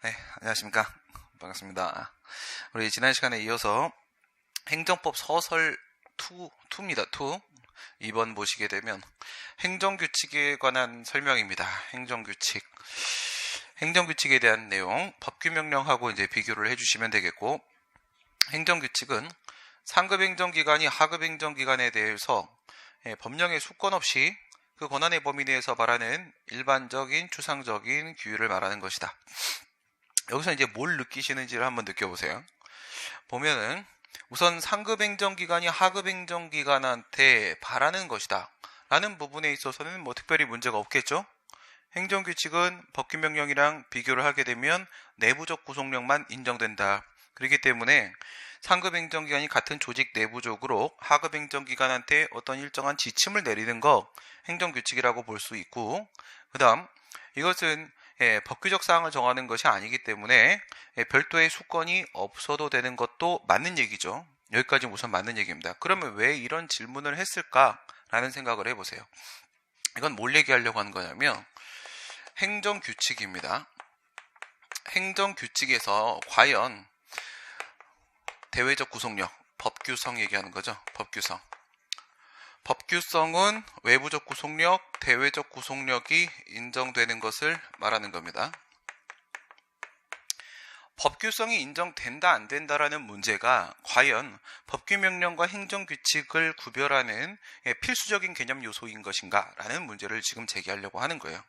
네, 안녕하십니까. 반갑습니다. 우리 지난 시간에 이어서 행정법 서설 2입니다. 2. 2번 보시게 되면 행정규칙에 관한 설명입니다. 행정규칙. 행정규칙에 대한 내용, 법규명령하고 이제 비교를 해주시면 되겠고, 행정규칙은 상급 행정기관이 하급 행정기관에 대해서 법령의 수권 없이 그 권한의 범위 내에서 말하는 일반적인 추상적인 규율을 말하는 것이다. 여기서 이제 뭘 느끼시는지를 한번 느껴보세요. 보면은 우선 상급 행정기관이 하급 행정기관한테 바라는 것이다 라는 부분에 있어서는 뭐 특별히 문제가 없겠죠. 행정규칙은 법규명령이랑 비교를 하게 되면 내부적 구속력만 인정된다. 그렇기 때문에 상급 행정기관이 같은 조직 내부적으로 하급 행정기관한테 어떤 일정한 지침을 내리는 거 행정규칙이라고 볼 수 있고, 그 다음 이것은 법규적 사항을 정하는 것이 아니기 때문에 별도의 수권이 없어도 되는 것도 맞는 얘기죠. 여기까지 우선 맞는 얘기입니다. 그러면 왜 이런 질문을 했을까라는 생각을 해보세요. 이건 뭘 얘기하려고 하는 거냐면 행정규칙입니다. 행정규칙에서 과연 대외적 구속력, 법규성 얘기하는 거죠. 법규성. 법규성은 외부적 구속력, 대외적 구속력이 인정되는 것을 말하는 겁니다. 법규성이 인정된다 안 된다라는 문제가 과연 법규명령과 행정규칙을 구별하는 필수적인 개념 요소인 것인가 라는 문제를 지금 제기하려고 하는 거예요.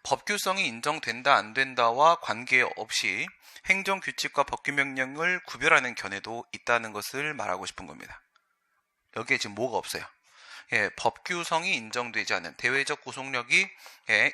법규성이 인정된다 안 된다와 관계없이 행정규칙과 법규명령을 구별하는 견해도 있다는 것을 말하고 싶은 겁니다. 여기에 지금 뭐가 없어요. 법규성이 인정되지 않는, 대외적 구속력이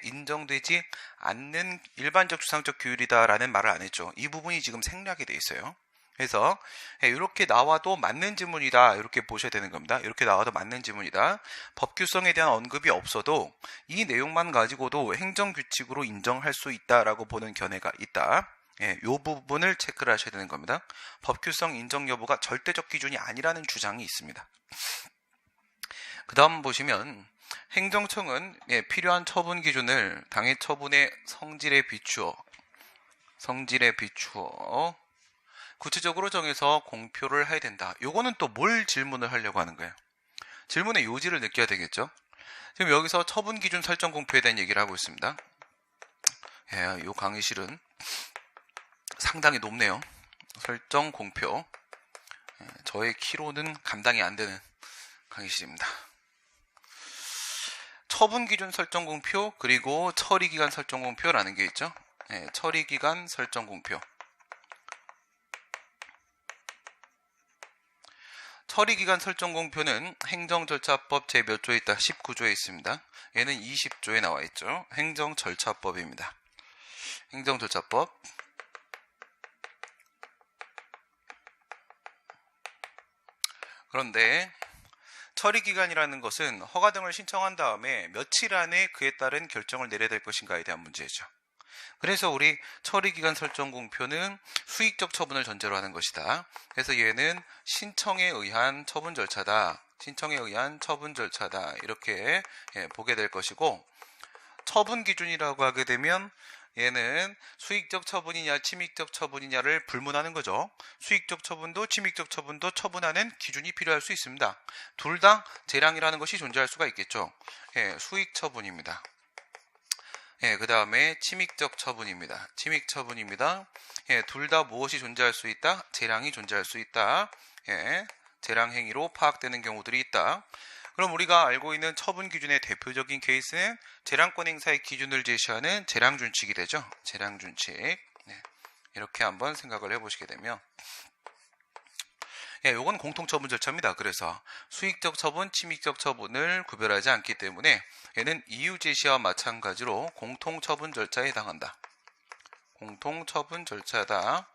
인정되지 않는 일반적 추상적 규율이다라는 말을 안 했죠. 이 부분이 지금 생략이 돼 있어요. 그래서 이렇게 나와도 맞는 지문이다 이렇게 보셔야 되는 겁니다. 이렇게 나와도 맞는 지문이다. 법규성에 대한 언급이 없어도 이 내용만 가지고도 행정규칙으로 인정할 수 있다라고 보는 견해가 있다. 이 부분을 체크를 하셔야 되는 겁니다. 법규성 인정 여부가 절대적 기준이 아니라는 주장이 있습니다. 그 다음 보시면 행정청은 필요한 처분 기준을 당해 처분의 성질에 비추어 구체적으로 정해서 공표를 해야 된다. 요거는 또 뭘 질문을 하려고 하는 거예요? 질문의 요지를 느껴야 되겠죠. 지금 여기서 처분 기준 설정 공표에 대한 얘기를 하고 있습니다. 요 강의실은 상당히 높네요. 설정 공표. 저의 키로는 감당이 안 되는 강의실입니다. 처분 기준 설정 공표 그리고 처리 기간 설정 공표라는 게 있죠. 처리 기간 설정 공표. 처리 기간 설정 공표는 행정절차법 제 몇 조에 있다? 19조에 있습니다. 얘는 20조에 나와 있죠. 행정절차법입니다. 행정절차법. 그런데 처리기간이라는 것은 허가 등을 신청한 다음에 며칠 안에 그에 따른 결정을 내려야 될 것인가에 대한 문제죠. 그래서 우리 처리기간 설정 공표는 수익적 처분을 전제로 하는 것이다. 그래서 얘는 신청에 의한 처분 절차다. 신청에 의한 처분 절차다. 이렇게 보게 될 것이고, 처분 기준이라고 하게 되면 얘는 수익적 처분이냐 침익적 처분이냐를 불문하는 거죠. 수익적 처분도 침익적 처분도 처분하는 기준이 필요할 수 있습니다. 둘 다 재량이라는 것이 존재할 수가 있겠죠. 수익 처분입니다. 그 다음에 침익적 처분입니다. 침익 처분입니다. 둘 다 무엇이 존재할 수 있다? 재량이 존재할 수 있다. 재량 행위로 파악되는 경우들이 있다. 그럼 우리가 알고 있는 처분 기준의 대표적인 케이스는 재량권 행사의 기준을 제시하는 재량준칙이 되죠. 재량준칙. 이렇게 한번 생각을 해보시게 되면 요건 공통처분 절차입니다. 그래서 수익적 처분, 침익적 처분을 구별하지 않기 때문에 얘는 이유 제시와 마찬가지로 공통처분 절차에 해당한다. 공통처분 절차다.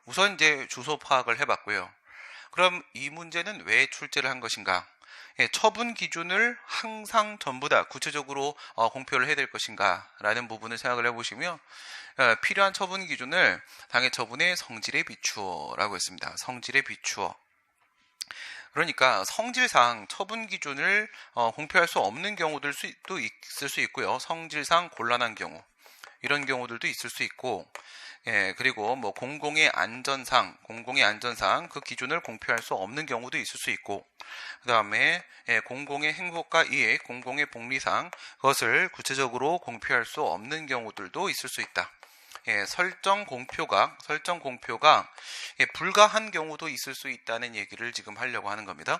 우선 이제 주소 파악을 해봤고요. 그럼 이 문제는 왜 출제를 한 것인가? 처분 기준을 항상 전부 다 구체적으로 공표를 해야 될 것인가 라는 부분을 생각을 해보시면 필요한 처분 기준을 당해 처분의 성질에 비추어 라고 했습니다. 성질에 비추어. 그러니까 성질상 처분 기준을 공표할 수 없는 경우들도 있을 수 있고요. 성질상 곤란한 경우. 이런 경우들도 있을 수 있고, 그리고 뭐 공공의 안전상 그 기준을 공표할 수 없는 경우도 있을 수 있고, 그 다음에 공공의 행복과 이익, 공공의 복리상 그것을 구체적으로 공표할 수 없는 경우들도 있을 수 있다. 설정 공표가 불가한 경우도 있을 수 있다는 얘기를 지금 하려고 하는 겁니다.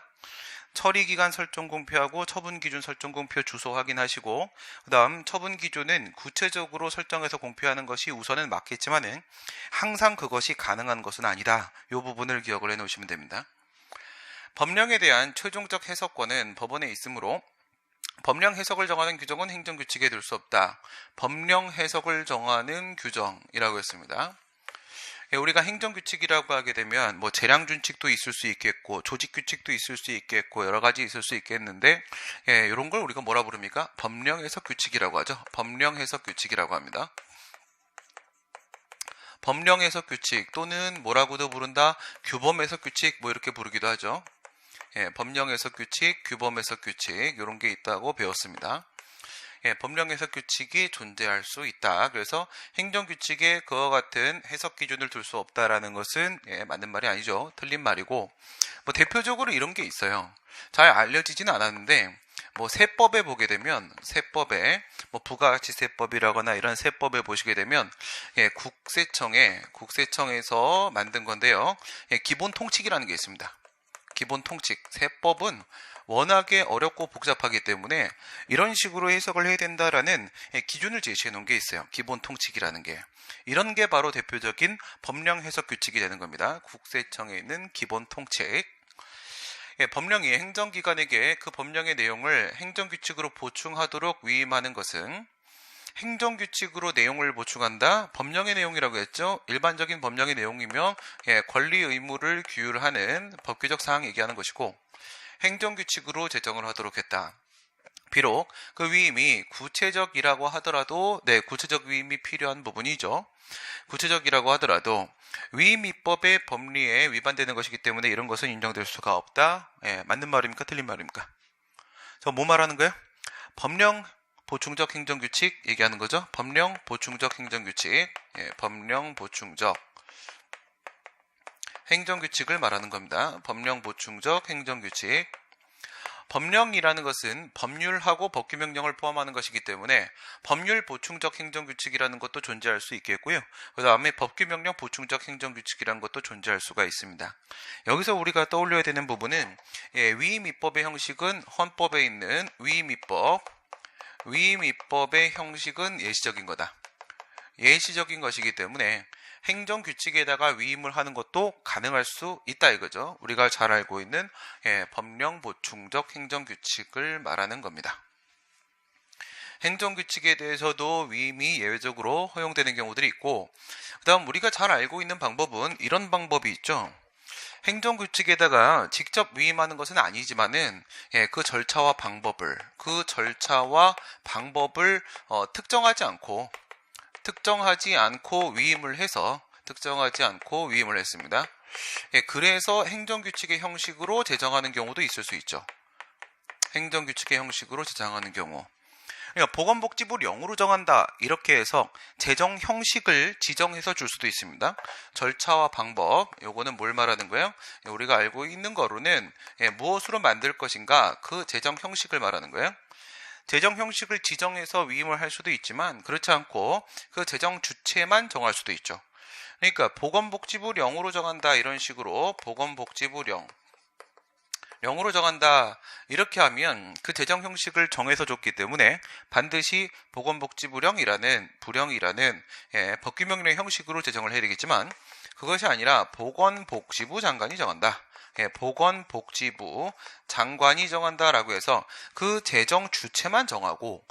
처리기간 설정 공표하고 처분기준 설정 공표 주소 확인하시고, 그 다음 처분기준은 구체적으로 설정해서 공표하는 것이 우선은 맞겠지만은 항상 그것이 가능한 것은 아니다. 이 부분을 기억을 해 놓으시면 됩니다. 법령에 대한 최종적 해석권은 법원에 있으므로 법령 해석을 정하는 규정은 행정규칙에 둘 수 없다. 법령 해석을 정하는 규정이라고 했습니다. 우리가 행정규칙이라고 하게 되면 뭐 재량준칙도 있을 수 있겠고 조직규칙도 있을 수 있겠고 여러 가지 있을 수 있겠는데, 이런 걸 우리가 뭐라 부릅니까? 법령해석규칙이라고 하죠. 법령해석규칙이라고 합니다. 법령해석규칙 또는 뭐라고도 부른다? 규범해석규칙 뭐 이렇게 부르기도 하죠. 법령해석규칙, 규범해석규칙 이런 게 있다고 배웠습니다. 법령해석규칙이 존재할 수 있다. 그래서 행정규칙에 그와 같은 해석 기준을 둘 수 없다라는 것은 맞는 말이 아니죠. 틀린 말이고, 뭐 대표적으로 이런 게 있어요. 잘 알려지지는 않았는데, 뭐 세법에 보게 되면 세법에 뭐 부가가치세법이라거나 이런 세법에 보시게 되면 국세청에서 만든 건데요. 기본 통칙이라는 게 있습니다. 기본 통칙. 세법은 워낙에 어렵고 복잡하기 때문에 이런 식으로 해석을 해야 된다라는 기준을 제시해 놓은 게 있어요. 기본 통칙이라는 게. 이런 게 바로 대표적인 법령 해석 규칙이 되는 겁니다. 국세청에 있는 기본 통칙. 법령이 행정기관에게 그 법령의 내용을 행정규칙으로 보충하도록 위임하는 것은 행정규칙으로 내용을 보충한다. 법령의 내용이라고 했죠. 일반적인 법령의 내용이며 권리 의무를 규율하는 법규적 사항 얘기하는 것이고, 행정규칙으로 제정을 하도록 했다. 비록 그 위임이 구체적이라고 하더라도, 구체적 위임이 필요한 부분이죠. 구체적이라고 하더라도 위임 입법의 법리에 위반되는 것이기 때문에 이런 것은 인정될 수가 없다. 맞는 말입니까? 틀린 말입니까? 저 뭐 말하는 거예요? 법령 보충적 행정규칙 얘기하는 거죠. 법령 보충적 행정규칙, 법령 보충적 행정규칙을 말하는 겁니다. 법령 보충적 행정규칙. 법령이라는 것은 법률하고 법규명령을 포함하는 것이기 때문에 법률 보충적 행정규칙이라는 것도 존재할 수 있겠고요. 그 다음에 법규명령 보충적 행정규칙이라는 것도 존재할 수가 있습니다. 여기서 우리가 떠올려야 되는 부분은 위임 입법의 형식은 헌법에 있는 위임 입법의 형식은 예시적인 거다. 예시적인 것이기 때문에 행정규칙에다가 위임을 하는 것도 가능할 수 있다 이거죠. 우리가 잘 알고 있는 법령 보충적 행정규칙을 말하는 겁니다. 행정규칙에 대해서도 위임이 예외적으로 허용되는 경우들이 있고, 그 다음 우리가 잘 알고 있는 방법은 이런 방법이 있죠. 행정규칙에다가 직접 위임하는 것은 아니지만은 그 절차와 방법을 특정하지 않고 위임을 했습니다. 그래서 행정규칙의 형식으로 제정하는 경우도 있을 수 있죠. 행정규칙의 형식으로 제정하는 경우. 그러니까 보건복지부령으로 정한다 이렇게 해서 제정 형식을 지정해서 줄 수도 있습니다. 절차와 방법, 요거는 뭘 말하는 거예요? 우리가 알고 있는 거로는 무엇으로 만들 것인가 그 제정 형식을 말하는 거예요. 제정 형식을 지정해서 위임을 할 수도 있지만 그렇지 않고 그 제정 주체만 정할 수도 있죠. 그러니까 보건복지부령으로 정한다 이런 식으로 보건복지부령으로 정한다 이렇게 하면 그 제정 형식을 정해서 줬기 때문에 반드시 보건복지부령이라는 법규명령 형식으로 제정을 해야 되겠지만, 그것이 아니라 보건복지부 장관이 정한다. 보건복지부 장관이 정한다라고 해서 그 제정 주체만 정하고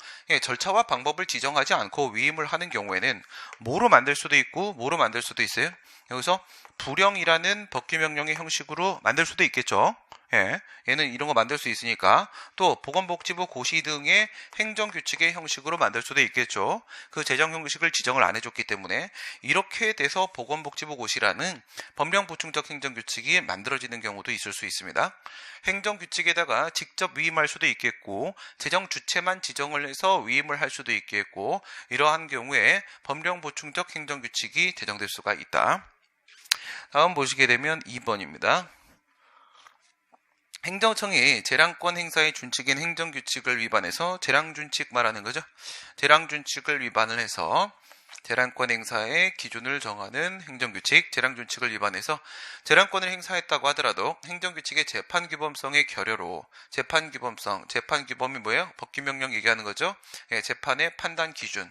절차와 방법을 지정하지 않고 위임을 하는 경우에는 뭐로 만들 수도 있고 뭐로 만들 수도 있어요. 여기서 부령이라는 법규명령의 형식으로 만들 수도 있겠죠. 예, 얘는 이런 거 만들 수 있으니까 또 보건복지부 고시 등의 행정규칙의 형식으로 만들 수도 있겠죠. 그 재정 형식을 지정을 안 해줬기 때문에 이렇게 돼서 보건복지부 고시라는 법령 보충적 행정규칙이 만들어지는 경우도 있을 수 있습니다. 행정규칙에다가 직접 위임할 수도 있겠고 재정 주체만 지정을 해서 위임을 할 수도 있겠고 이러한 경우에 법령 보충적 행정규칙이 제정될 수가 있다. 다음 보시게 되면 2번입니다. 행정청이 재량권 행사의 준칙인 행정규칙을 위반해서 재량준칙 말하는 거죠. 재량준칙을 위반을 해서 재량권 행사의 기준을 정하는 행정규칙, 재량준칙을 위반해서 재량권을 행사했다고 하더라도 행정규칙의 재판규범성의 결여로 재판규범성, 재판규범이 뭐예요? 법규명령 얘기하는 거죠. 예, 재판의 판단 기준이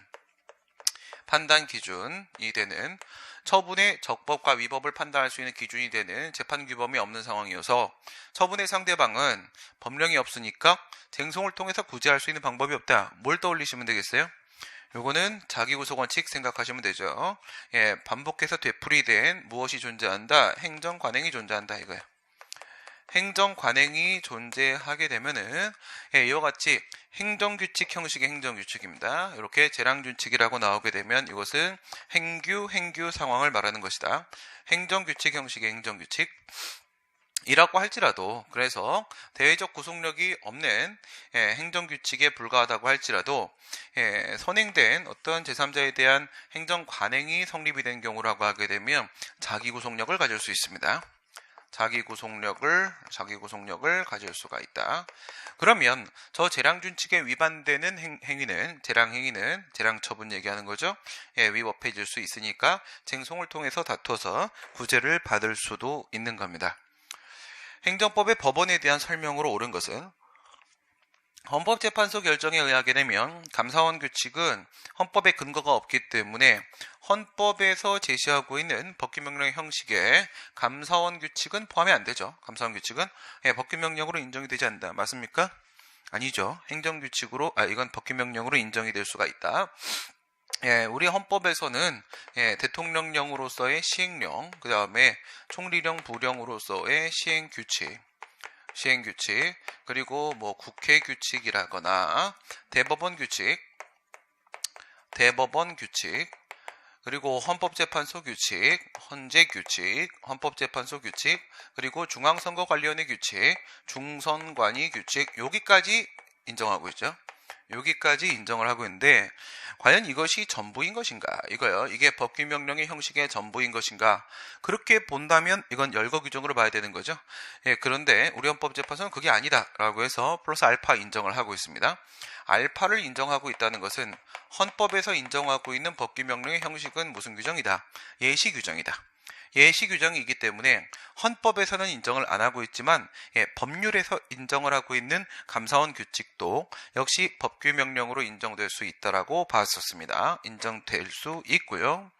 되는 처분의 적법과 위법을 판단할 수 있는 기준이 되는 재판규범이 없는 상황이어서 처분의 상대방은 법령이 없으니까 쟁송을 통해서 구제할 수 있는 방법이 없다. 뭘 떠올리시면 되겠어요? 요거는 자기구속원칙 생각하시면 되죠. 예, 반복해서 되풀이된 무엇이 존재한다? 행정관행이 존재한다 이거예요. 행정관행이 존재하게 되면은 예, 이와 같이 행정규칙 형식의 행정규칙입니다. 이렇게 재량준칙이라고 나오게 되면 이것은 행규 상황을 말하는 것이다. 행정규칙 형식의 행정규칙 이라고 할지라도 그래서 대외적 구속력이 없는 행정규칙에 불과하다고 할지라도 선행된 어떤 제3자에 대한 행정관행이 성립이 된 경우라고 하게 되면 자기구속력을 가질 수 있습니다. 자기구속력을 가질 수가 있다. 그러면 저 재량준칙에 위반되는 행위는 재량처분 얘기하는 거죠. 예, 위법해질 수 있으니까 쟁송을 통해서 다퉈서 구제를 받을 수도 있는 겁니다. 행정법의 법원에 대한 설명으로 옳은 것은 헌법재판소 결정에 의하게 되면 감사원 규칙은 헌법에 근거가 없기 때문에 헌법에서 제시하고 있는 법규명령 형식에 감사원 규칙은 포함이 안 되죠. 감사원 규칙은 법규명령으로 인정이 되지 않는다. 맞습니까? 아니죠. 행정규칙으로 이건 법규명령으로 인정이 될 수가 있다. 예, 우리 헌법에서는 대통령령으로서의 시행령, 그 다음에 총리령, 부령으로서의 시행규칙, 그리고 뭐 국회 규칙이라거나 대법원 규칙, 그리고 헌법재판소 규칙, 헌재 규칙, 헌법재판소 규칙, 그리고 중앙선거관리위원회 규칙, 중선관위 규칙, 여기까지 인정하고 있죠. 여기까지 인정을 하고 있는데 과연 이것이 전부인 것인가? 이거요. 이게 법규명령의 형식의 전부인 것인가? 그렇게 본다면 이건 열거 규정으로 봐야 되는 거죠. 예, 그런데 우리 헌법재판소는 그게 아니다라고 해서 플러스 알파 인정을 하고 있습니다. 알파를 인정하고 있다는 것은 헌법에서 인정하고 있는 법규명령의 형식은 무슨 규정이다? 예시 규정이다. 예시 규정이기 때문에 헌법에서는 인정을 안 하고 있지만 법률에서 인정을 하고 있는 감사원 규칙도 역시 법규명령으로 인정될 수 있다라고 봤었습니다. 인정될 수 있고요.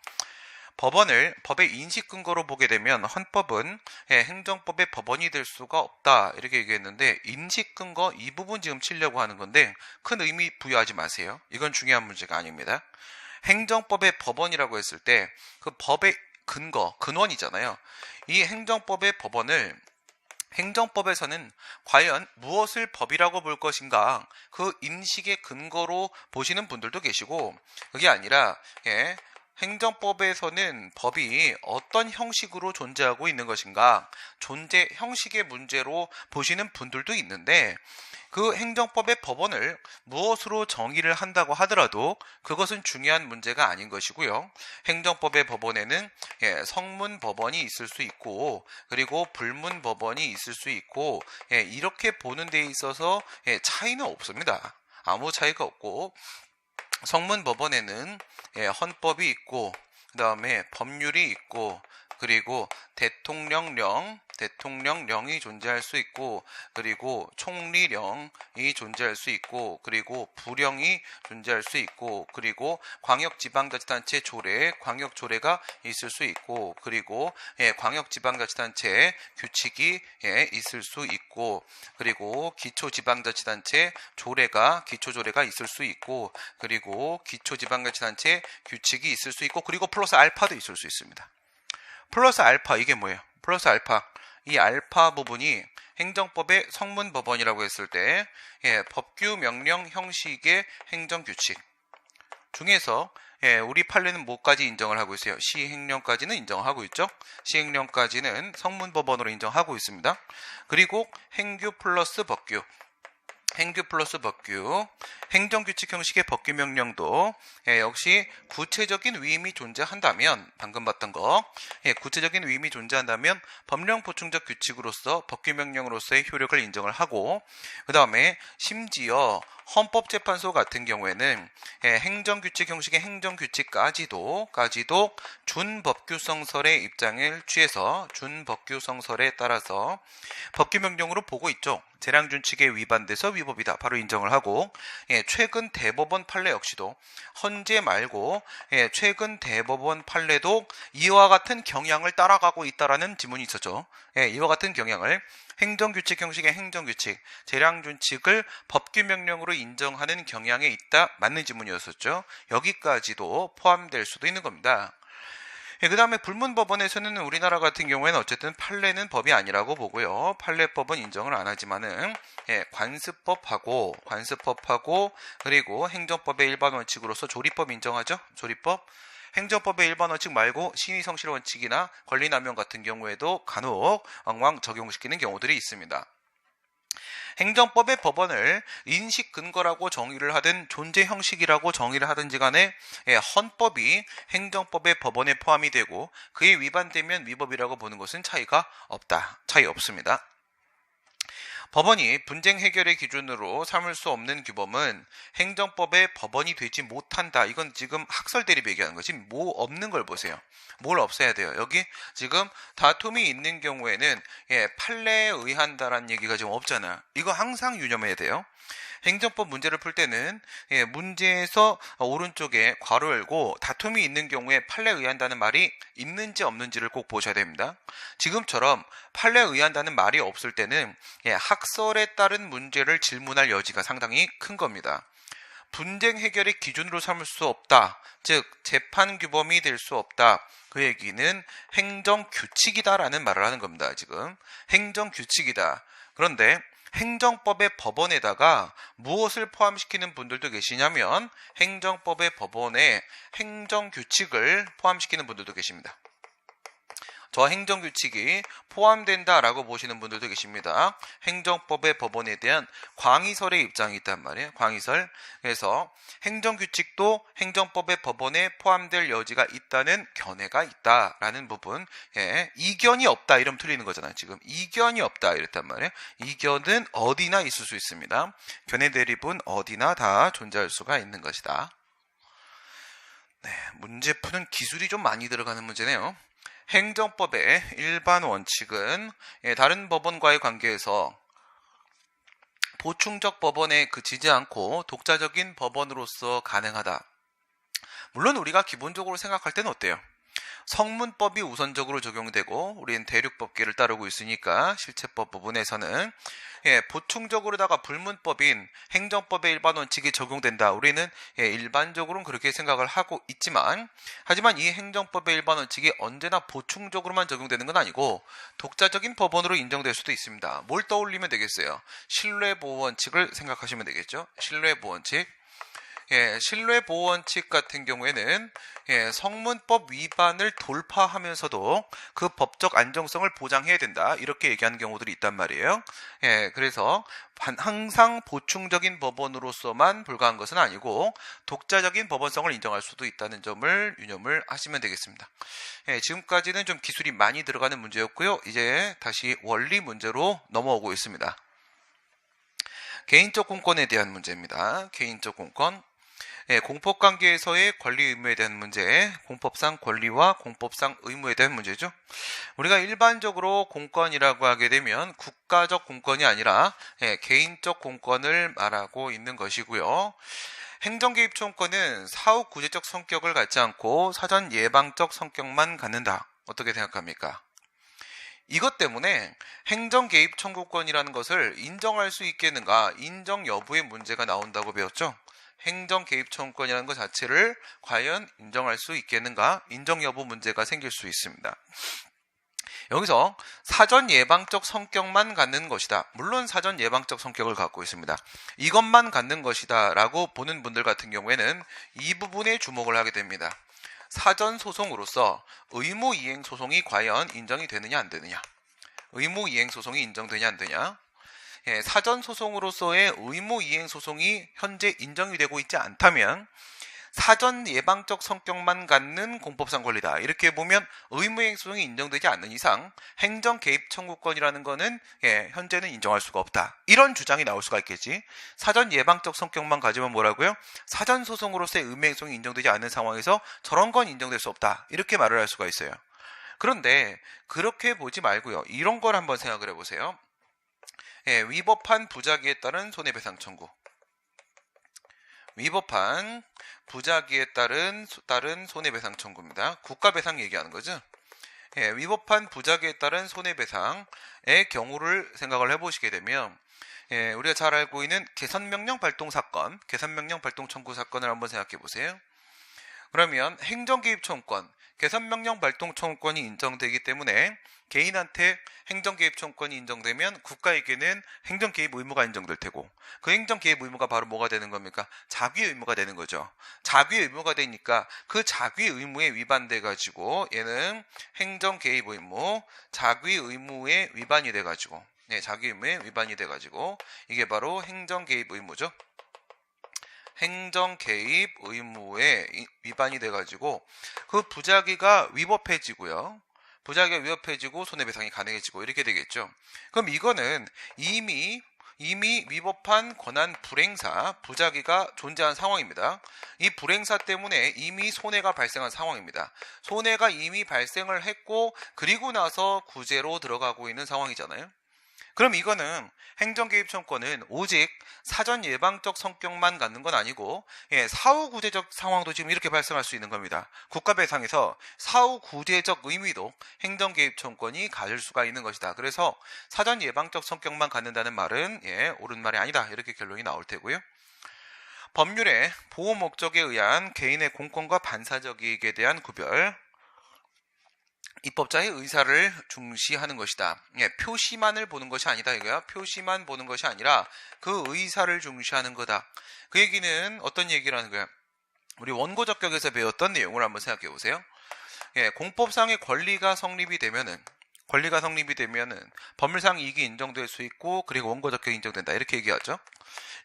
법의 인식 근거로 보게 되면 헌법은 행정법의 법원이 될 수가 없다 이렇게 얘기했는데 인식 근거 이 부분 지금 치려고 하는 건데 큰 의미 부여하지 마세요. 이건 중요한 문제가 아닙니다. 행정법의 법원이라고 했을 때 그 법의 근원이잖아요. 이 행정법의 법원을 행정법에서는 과연 무엇을 법이라고 볼 것인가 그 인식의 근거로 보시는 분들도 계시고 그게 아니라 행정법에서는 법이 어떤 형식으로 존재하고 있는 것인가 존재 형식의 문제로 보시는 분들도 있는데 그 행정법의 법원을 무엇으로 정의를 한다고 하더라도 그것은 중요한 문제가 아닌 것이고요. 행정법의 법원에는 성문 법원이 있을 수 있고 그리고 불문 법원이 있을 수 있고 이렇게 보는 데 있어서 차이는 없습니다. 아무 차이가 없고 성문 법원에는 헌법이 있고 그 다음에 법률이 있고 그리고 대통령령이 존재할 수 있고 그리고 총리령이 존재할 수 있고 그리고 부령이 존재할 수 있고 그리고 광역지방자치단체 광역조례가 있을 수 있고 그리고 광역지방자치단체 규칙이 있을 수 있고 그리고 기초지방자치단체 기초조례가 있을 수 있고 그리고 기초지방자치단체 규칙이 있을 수 있고 그리고 플러스 알파도 있을 수 있습니다. 플러스 알파 이게 뭐예요? 플러스 알파 이 알파 부분이 행정법의 성문법원이라고 했을 때 법규 명령 형식의 행정규칙 중에서 우리 판례는 뭐까지 인정을 하고 있어요? 시행령까지는 인정하고 있죠. 시행령까지는 성문법원으로 인정하고 있습니다. 그리고 행규 플러스 법규, 행규 플러스 법규, 행정규칙 형식의 법규명령도 역시 구체적인 위임이 존재한다면, 방금 봤던 거, 구체적인 위임이 존재한다면 법령 보충적 규칙으로서 법규명령으로서의 효력을 인정을 하고, 그 다음에 심지어 헌법재판소 같은 경우에는 행정규칙 형식의 행정규칙까지도 준법규성설의 입장을 취해서 준법규성설에 따라서 법규명령으로 보고 있죠. 재량준칙에 위반돼서 위법이다. 바로 인정을 하고, 최근 대법원 판례 역시도 헌재 말고 최근 대법원 판례도 이와 같은 경향을 따라가고 있다라는 지문이 있었죠. 이와 같은 경향을 행정규칙 형식의 행정규칙, 재량준칙을 법규명령으로 인정하는 경향에 있다. 맞는 지문이었었죠. 여기까지도 포함될 수도 있는 겁니다. 그 다음에 불문법원에서는 우리나라 같은 경우에는 어쨌든 판례는 법이 아니라고 보고요. 판례법은 인정을 안 하지만은 관습법하고 그리고 행정법의 일반 원칙으로서 조리법 인정하죠. 조리법. 행정법의 일반 원칙 말고 신의성실 원칙이나 권리남용 같은 경우에도 간혹 엉망 적용시키는 경우들이 있습니다. 행정법의 법원을 인식 근거라고 정의를 하든 존재 형식이라고 정의를 하든지 간에 헌법이 행정법의 법원에 포함이 되고 그에 위반되면 위법이라고 보는 것은 차이 없습니다. 법원이 분쟁 해결의 기준으로 삼을 수 없는 규범은 행정법의 법원이 되지 못한다. 이건 지금 학설 대립 얘기하는 거지. 뭐 없는 걸 보세요. 뭘 없애야 돼요. 여기 지금 다툼이 있는 경우에는 판례에 의한다라는 얘기가 지금 없잖아. 이거 항상 유념해야 돼요. 행정법 문제를 풀 때는 문제에서 오른쪽에 괄호 열고 다툼이 있는 경우에 판례에 의한다는 말이 있는지 없는지를 꼭 보셔야 됩니다. 지금처럼 판례에 의한다는 말이 없을 때는 학설에 따른 문제를 질문할 여지가 상당히 큰 겁니다. 분쟁 해결의 기준으로 삼을 수 없다. 즉 재판 규범이 될 수 없다. 그 얘기는 행정규칙이다라는 말을 하는 겁니다. 지금 행정규칙이다. 그런데 행정법의 법원에다가 무엇을 포함시키는 분들도 계시냐면 행정법의 법원에 행정규칙을 포함시키는 분들도 계십니다. 저 행정규칙이 포함된다라고 보시는 분들도 계십니다. 행정법의 법원에 대한 광의설의 입장이 있단 말이에요. 광의설. 그래서 행정규칙도 행정법의 법원에 포함될 여지가 있다는 견해가 있다라는 부분. 이견이 없다 이러면 틀리는 거잖아요. 지금 이견이 없다 이랬단 말이에요. 이견은 어디나 있을 수 있습니다. 견해 대립은 어디나 다 존재할 수가 있는 것이다. 문제 푸는 기술이 좀 많이 들어가는 문제네요. 행정법의 일반 원칙은 다른 법원과의 관계에서 보충적 법원에 그치지 않고 독자적인 법원으로서 가능하다. 물론 우리가 기본적으로 생각할 때는 어때요? 성문법이 우선적으로 적용되고 우리는 대륙법계를 따르고 있으니까 실체법 부분에서는 보충적으로다가 불문법인 행정법의 일반 원칙이 적용된다. 우리는 일반적으로는 그렇게 생각을 하고 있지만 하지만 이 행정법의 일반 원칙이 언제나 보충적으로만 적용되는 건 아니고 독자적인 법원으로 인정될 수도 있습니다. 뭘 떠올리면 되겠어요? 신뢰보호원칙을 생각하시면 되겠죠. 신뢰보호원칙. 신뢰보호원칙 같은 경우에는 성문법 위반을 돌파하면서도 그 법적 안정성을 보장해야 된다. 이렇게 얘기하는 경우들이 있단 말이에요. 그래서 항상 보충적인 법원으로서만 불과한 것은 아니고 독자적인 법원성을 인정할 수도 있다는 점을 유념을 하시면 되겠습니다. 지금까지는 좀 기술이 많이 들어가는 문제였고요. 이제 다시 원리 문제로 넘어오고 있습니다. 개인적 공권에 대한 문제입니다. 개인적 공권. 공법관계에서의 권리 의무에 대한 문제, 공법상 권리와 공법상 의무에 대한 문제죠. 우리가 일반적으로 공권이라고 하게 되면 국가적 공권이 아니라 개인적 공권을 말하고 있는 것이고요. 행정개입청구권은 사후 구제적 성격을 갖지 않고 사전 예방적 성격만 갖는다. 어떻게 생각합니까? 이것 때문에 행정개입 청구권이라는 것을 인정할 수 있겠는가, 인정 여부의 문제가 나온다고 배웠죠. 행정개입 청구권이라는 것 자체를 과연 인정할 수 있겠는가, 인정 여부 문제가 생길 수 있습니다. 여기서 사전 예방적 성격만 갖는 것이다. 물론 사전 예방적 성격을 갖고 있습니다. 이것만 갖는 것이다 라고 보는 분들 같은 경우에는 이 부분에 주목을 하게 됩니다. 사전 소송으로서 의무 이행 소송이 과연 인정이 되느냐 안 되느냐. 의무 이행 소송이 인정되냐 안 되냐. 사전 소송으로서의 의무 이행 소송이 현재 인정이 되고 있지 않다면 사전 예방적 성격만 갖는 공법상 권리다. 이렇게 보면 의무이행 소송이 인정되지 않는 이상 행정 개입 청구권이라는 거는 현재는 인정할 수가 없다. 이런 주장이 나올 수가 있겠지. 사전 예방적 성격만 가지면 뭐라고요? 사전 소송으로서의 의무이행 소송이 인정되지 않는 상황에서 저런 건 인정될 수 없다. 이렇게 말을 할 수가 있어요. 그런데 그렇게 보지 말고요. 이런 걸 한번 생각을 해보세요. 위법한 부작위에 따른 손해배상 청구. 위법한 부작위에 따른 손해배상 청구입니다. 국가배상 얘기하는 거죠. 위법한 부작위에 따른 손해배상의 경우를 생각을 해보시게 되면 우리가 잘 알고 있는 개선명령 발동 사건, 개선명령 발동 청구 사건을 한번 생각해 보세요. 그러면 행정개입 청구권, 개선명령 발동 청구권이 인정되기 때문에 개인한테 행정개입 청구권이 인정되면 국가에게는 행정개입 의무가 인정될 테고 그 행정개입 의무가 바로 뭐가 되는 겁니까? 자귀 의무가 되는 거죠. 자귀 의무가 되니까 그 자귀 의무에 위반돼 가지고 얘는 행정개입 의무, 자귀 의무에 위반이 돼 가지고 자귀 의무에 위반이 돼 가지고 이게 바로 행정개입 의무죠. 행정 개입 의무에 위반이 돼가지고 그 부작위가 위법해지고요. 부작위가 위법해지고 손해배상이 가능해지고 이렇게 되겠죠. 그럼 이거는 이미 위법한 권한 불행사, 부작위가 존재한 상황입니다. 이 불행사 때문에 이미 손해가 발생한 상황입니다. 손해가 이미 발생을 했고 그리고 나서 구제로 들어가고 있는 상황이잖아요. 그럼 이거는 행정개입 청구권은 오직 사전 예방적 성격만 갖는 건 아니고 사후 구제적 상황도 지금 이렇게 발생할 수 있는 겁니다. 국가배상에서 사후 구제적 의미도 행정개입 청구권이 가질 수가 있는 것이다. 그래서 사전 예방적 성격만 갖는다는 말은 옳은 말이 아니다. 이렇게 결론이 나올 테고요. 법률의 보호 목적에 의한 개인의 공권과 반사적 이익에 대한 구별. 입법자의 의사를 중시하는 것이다. 표시만을 보는 것이 아니다 이거야. 표시만 보는 것이 아니라 그 의사를 중시하는 거다. 그 얘기는 어떤 얘기를 하는 거야? 우리 원고적격에서 배웠던 내용을 한번 생각해 보세요. 공법상의 권리가 성립이 되면은 법률상 이익이 인정될 수 있고 그리고 원고적격이 인정된다. 이렇게 얘기하죠.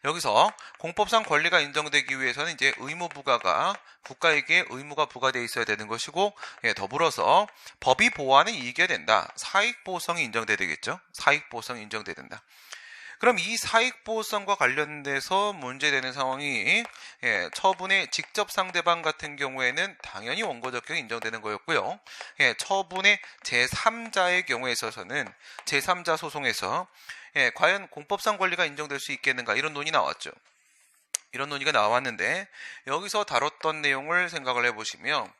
여기서 공법상 권리가 인정되기 위해서는 이제 의무 부과가 국가에게 의무가 부과되어 있어야 되는 것이고 더불어서 법이 보호하는 이익이 된다. 사익보호성이 인정돼야 되겠죠. 사익보호성이 인정돼야 된다. 그럼 이 사익보호성과 관련돼서 문제되는 상황이 처분의 직접 상대방 같은 경우에는 당연히 원고적격이 인정되는 거였고요. 처분의 제3자의 경우에 있어서는 제3자 소송에서 과연 공법상 권리가 인정될 수 있겠는가 이런 논의 나왔죠. 이런 논의가 나왔는데 여기서 다뤘던 내용을 생각을 해보시면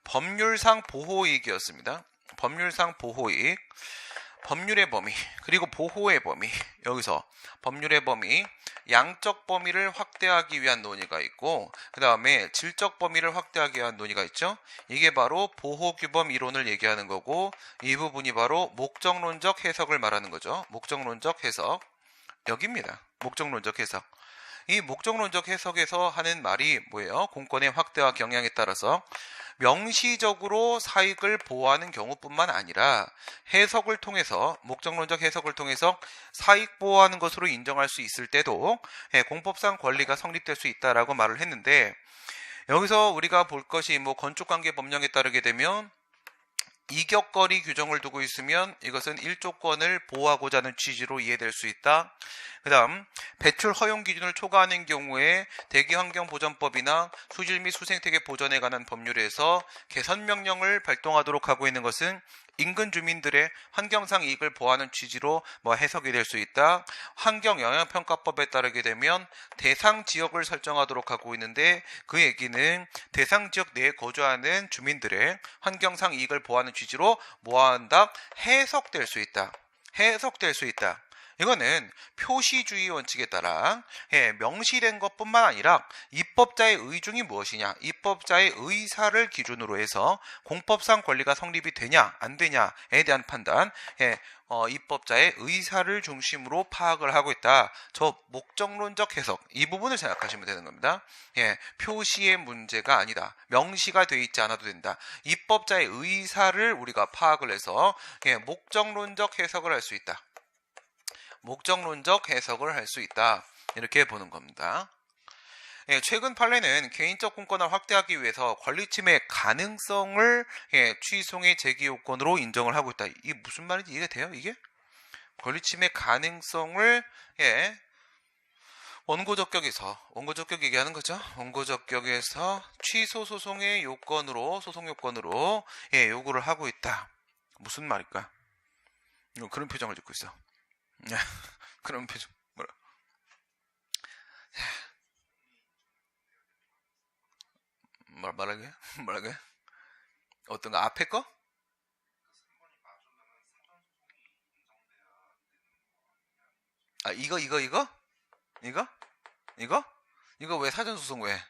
법률상 보호이익이었습니다. 법률상 보호이익, 법률의 범위, 그리고 보호의 범위. 여기서 법률의 범위, 양적 범위를 확대하기 위한 논의가 있고 그 다음에 질적 범위를 확대하기 위한 논의가 있죠. 이게 바로 보호규범 이론을 얘기하는 거고 이 부분이 바로 목적론적 해석을 말하는 거죠. 목적론적 해석. 여기입니다. 목적론적 해석. 이 목적론적 해석에서 하는 말이 뭐예요? 공권의 확대와 경향에 따라서 명시적으로 사익을 보호하는 경우뿐만 아니라 해석을 통해서 목적론적 해석을 통해서 사익 보호하는 것으로 인정할 수 있을 때도 공법상 권리가 성립될 수 있다라고 말을 했는데 여기서 우리가 볼 것이 건축관계 법령에 따르게 되면 이격거리 규정을 두고 있으면 이것은 일조권을 보호하고자 하는 취지로 이해될 수 있다. 그 다음 배출 허용 기준을 초과하는 경우에 대기환경보전법이나 수질 및 수생태계 보전에 관한 법률에서 개선명령을 발동하도록 하고 있는 것은 인근 주민들의 환경상 이익을 보호하는 취지로 해석이 될 수 있다. 환경영향평가법에 따르게 되면 대상 지역을 설정하도록 하고 있는데 그 얘기는 대상 지역 내에 거주하는 주민들의 환경상 이익을 보호하는 취지로 뭐한다? 해석될 수 있다. 해석될 수 있다. 이거는 표시주의 원칙에 따라 명시된 것뿐만 아니라 입법자의 의중이 무엇이냐, 입법자의 의사를 기준으로 해서 공법상 권리가 성립이 되냐 안 되냐에 대한 판단, 입법자의 의사를 중심으로 파악을 하고 있다. 저 목적론적 해석, 이 부분을 생각하시면 되는 겁니다. 표시의 문제가 아니다. 명시가 돼 있지 않아도 된다. 입법자의 의사를 우리가 파악을 해서 목적론적 해석을 할 수 있다. 목적론적 해석을 할 수 있다. 이렇게 보는 겁니다. 최근 판례는 개인적 공권을 확대하기 위해서 권리침해 가능성을 취소의 제기 요건으로 인정을 하고 있다. 이게 무슨 말인지 이해가 돼요? 이게? 권리침해 가능성을 원고적격 얘기하는 거죠. 원고적격에서 취소 소송의 요건으로, 소송 요건으로 요구를 하고 있다. 무슨 말일까? 그런 표정을 짓고 있어. 그런 표정. 뭐라? 뭐라게? 어떤 거? 앞에 거? 아, 이거? 이거 왜 사전소송 왜?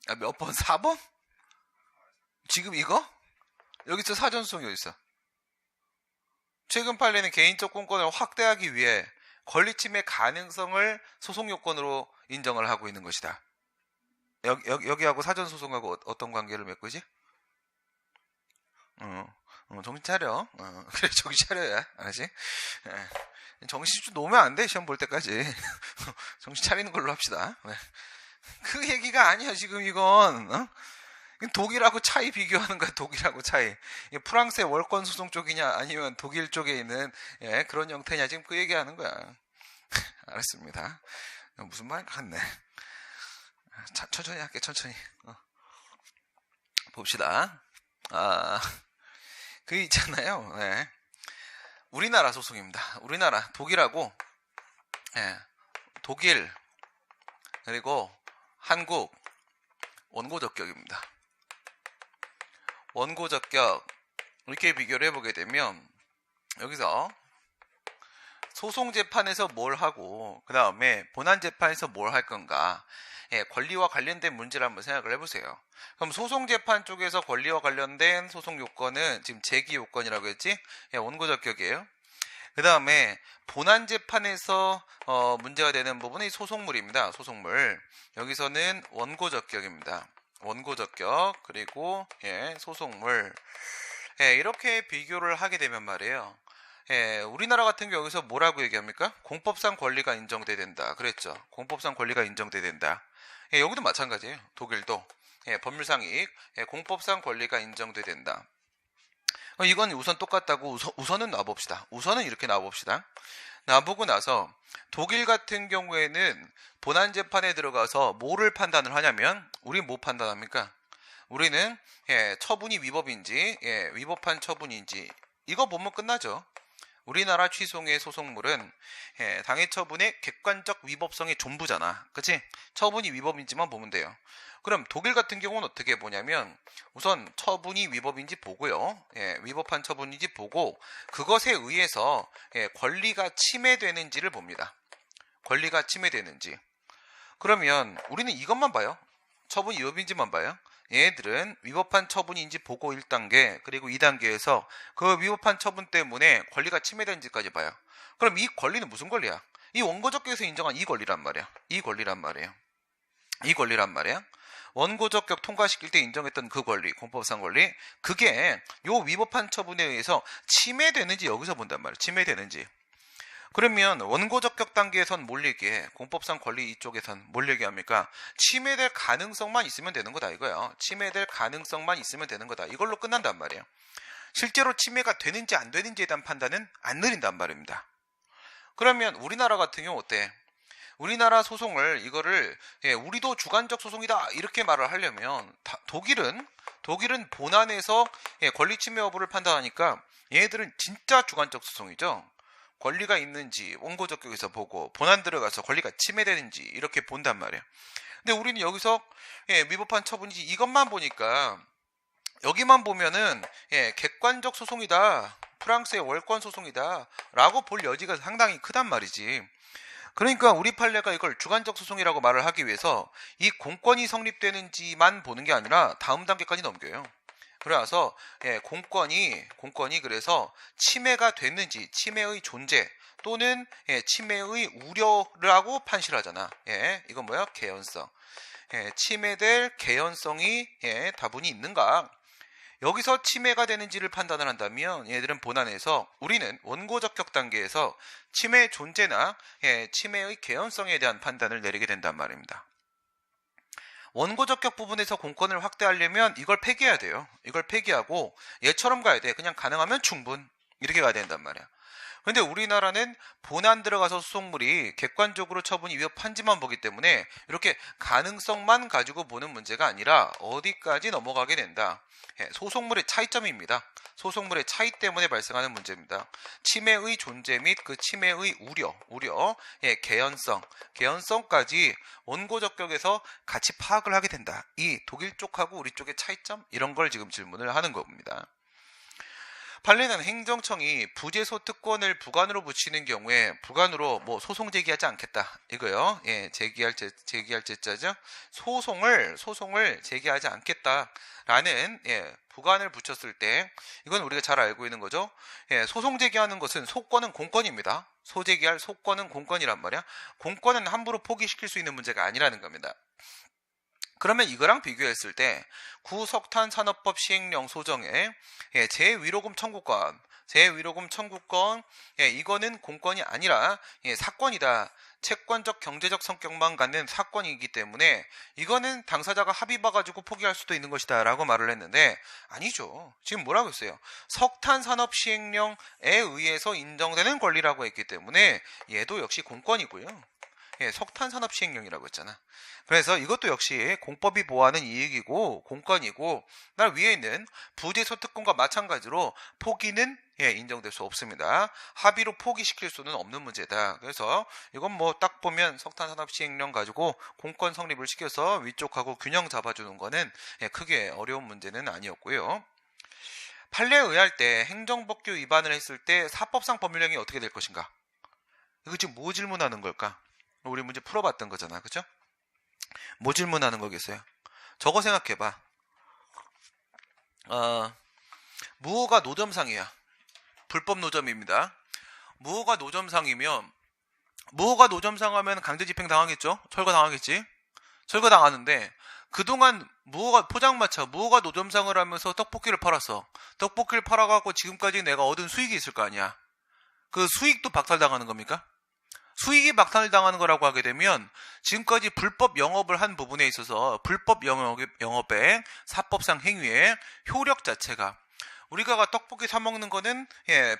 아, 몇 번? 4번? 지금 이거? 여기서 사전소송이 어딨어? 최근 판례는 개인적 공권을 확대하기 위해 권리침해 가능성을 소송 요건으로 인정을 하고 있는 것이다. 여기하고 사전소송하고 어떤 관계를 맺고 있지? 정신 차려. 그래, 정신 차려야, 알았지? 정신 좀 놓으면 안 돼, 시험 볼 때까지. 정신 차리는 걸로 합시다. 그 얘기가 아니야, 지금 이건. 독일하고 차이 비교하는 거야. 독일하고 차이. 프랑스의 월권 소송 쪽이냐 아니면 독일 쪽에 있는 그런 형태냐, 지금 그 얘기하는 거야. 알았습니다. 무슨 말 같네. 천천히 할게. 천천히. 봅시다. 그 있잖아요. 우리나라 소송입니다. 우리나라 독일하고 독일 그리고 한국 원고적격입니다. 원고적격 이렇게 비교를 해보게 되면 여기서 소송재판에서 뭘 하고 그 다음에 본안재판에서 뭘 할 건가, 권리와 관련된 문제를 한번 생각을 해보세요. 그럼 소송재판 쪽에서 권리와 관련된 소송 요건은 지금 제기 요건이라고 했지? 원고적격이에요. 그 다음에 본안재판에서 문제가 되는 부분이 소송물입니다. 소송물. 여기서는 원고적격입니다. 원고적격 그리고 소송물, 이렇게 비교를 하게 되면 말이에요. 우리나라 같은 경우 여기서 뭐라고 얘기합니까? 공법상 권리가 인정돼야 된다. 그랬죠. 공법상 권리가 인정돼야 된다. 여기도 마찬가지예요. 독일도 법률상 이익, 공법상 권리가 인정돼야 된다. 이건 우선 똑같다고 우선은 놔봅시다. 우선은 이렇게 놔봅시다. 놔보고 나서 독일 같은 경우에는 본안재판에 들어가서 뭐를 판단을 하냐면, 우리는 뭐 판단합니까? 우리는 처분이 위법인지 위법한 처분인지 이거 보면 끝나죠. 우리나라 취소의 소송물은 당해 처분의 객관적 위법성의 전부잖아. 그치? 처분이 위법인지만 보면 돼요. 그럼 독일 같은 경우는 어떻게 보냐면, 우선 처분이 위법인지 보고요. 위법한 처분인지 보고 그것에 의해서 권리가 침해되는지를 봅니다. 권리가 침해되는지. 그러면 우리는 이것만 봐요. 처분이 위법인지만 봐요. 얘들은 위법한 처분인지 보고 1단계, 그리고 2단계에서 그 위법한 처분 때문에 권리가 침해되는지까지 봐요. 그럼 이 권리는 무슨 권리야? 이 원고적격에서 인정한 이 권리란 말이야. 이 권리란 말이야. 원고적격 통과시킬 때 인정했던 그 권리, 공법상 권리, 그게 요 위법한 처분에 의해서 침해되는지 여기서 본단 말이야. 침해되는지. 그러면 원고적격 단계에선 뭘 얘기해? 공법상 권리 이쪽에선 뭘 얘기합니까? 침해될 가능성만 있으면 되는 거다 이거야. 침해될 가능성만 있으면 되는 거다. 이걸로 끝난단 말이에요. 실제로 침해가 되는지 안 되는지에 대한 판단은 안 내린단 말입니다. 그러면 우리나라 같은 경우 어때? 우리나라 소송을 이거를 우리도 주관적 소송이다 이렇게 말을 하려면 독일은 본안에서 권리 침해 여부를 판단하니까 얘네들은 진짜 주관적 소송이죠. 권리가 있는지 원고적격에서 보고 본안 들어가서 권리가 침해되는지 이렇게 본단 말이에요. 근데 우리는 여기서 위법한 처분인지 이것만 보니까 여기만 보면은 객관적 소송이다. 프랑스의 월권 소송이다. 라고 볼 여지가 상당히 크단 말이지. 그러니까 우리 판례가 이걸 주관적 소송이라고 말을 하기 위해서 이 공권이 성립되는지만 보는 게 아니라 다음 단계까지 넘겨요. 그래서 공권이 그래서 침해가 됐는지, 침해의 존재 또는 침해의 우려라고 판시를 하잖아. 이건 뭐야? 개연성. 침해될 개연성이 다분히 있는가? 여기서 침해가 되는지를 판단을 한다면 얘들은 본안에서 우리는 원고적격 단계에서 침해의 존재나 침해의 개연성에 대한 판단을 내리게 된단 말입니다. 원고적격 부분에서 공권을 확대하려면 이걸 폐기해야 돼요. 이걸 폐기하고 얘처럼 가야 돼. 그냥 가능하면 충분 이렇게 가야 된단 말이야. 근데 우리나라는 본안 들어가서 소송물이 객관적으로 처분이 위협한지만 보기 때문에 이렇게 가능성만 가지고 보는 문제가 아니라 어디까지 넘어가게 된다. 소송물의 차이점입니다. 소송물의 차이 때문에 발생하는 문제입니다. 침해의 존재 및 그 침해의 우려, 개연성까지 원고적격에서 같이 파악을 하게 된다. 이 독일 쪽하고 우리 쪽의 차이점 이런 걸 지금 질문을 하는 겁니다. 판례는 행정청이 부재소 특권을 부관으로 붙이는 경우에 부관으로 소송 제기하지 않겠다 이거요. 제기할 제자죠. 소송을 제기하지 않겠다라는 부관을 붙였을 때 이건 우리가 잘 알고 있는 거죠. 소송 제기하는 것은 소권은 공권입니다. 소제기할 소권은 공권이란 말이야. 공권은 함부로 포기시킬 수 있는 문제가 아니라는 겁니다. 그러면 이거랑 비교했을 때 구석탄산업법 시행령 소정의 재위로금 청구권 이거는 공권이 아니라 사건이다. 채권적 경제적 성격만 갖는 사건이기 때문에 이거는 당사자가 합의 봐가지고 포기할 수도 있는 것이다 라고 말을 했는데 아니죠. 지금 뭐라고 했어요? 석탄산업 시행령에 의해서 인정되는 권리라고 했기 때문에 얘도 역시 공권이고요. 석탄산업 시행령이라고 했잖아. 그래서 이것도 역시 공법이 보호하는 이익이고 공권이고 날 위에 있는 부재소 특권과 마찬가지로 포기는 인정될 수 없습니다. 합의로 포기시킬 수는 없는 문제다. 그래서 이건 딱 보면 석탄산업 시행령 가지고 공권 성립을 시켜서 위쪽하고 균형 잡아주는 거는 크게 어려운 문제는 아니었고요. 판례에 의할 때 행정법규 위반을 했을 때 사법상 법률형이 어떻게 될 것인가? 이거 지금 뭐 질문하는 걸까? 우리 문제 풀어봤던 거잖아. 그죠? 뭐 질문하는 거겠어요? 저거 생각해봐. 무효가 노점상이야. 불법 노점입니다. 무효가 노점상이면 무효가 노점상하면 강제집행 당하겠죠? 철거 당하겠지? 철거 당하는데 그동안 무효가 노점상을 하면서 떡볶이를 팔았어. 떡볶이를 팔아갖고 지금까지 내가 얻은 수익이 있을 거 아니야. 그 수익도 박탈당하는 겁니까? 수익이 박탈당하는 거라고 하게 되면 지금까지 불법 영업을 한 부분에 있어서 불법 영업의 사법상 행위의 효력 자체가 우리가 떡볶이 사 먹는 거는